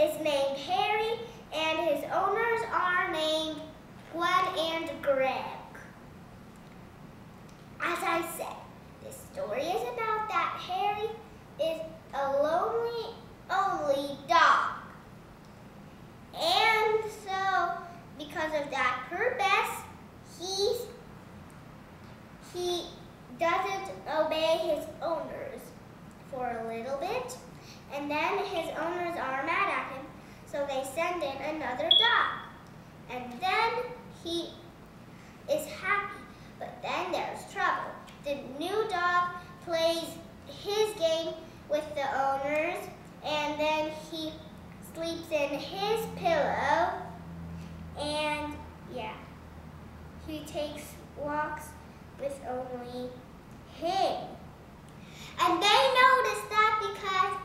is named Harry, and his owners are named Gwen and Greg. As I said, this story is about that Harry is a lonely dog. And so, because of that purpose, he doesn't obey his owners for a little bit, and then his owners are mad at him, so they send in another dog. And then he is happy, but then there's trouble. The new dog plays his game with the owners, and then he sleeps in his pillow, and yeah, he takes walks with only him. And they notice that because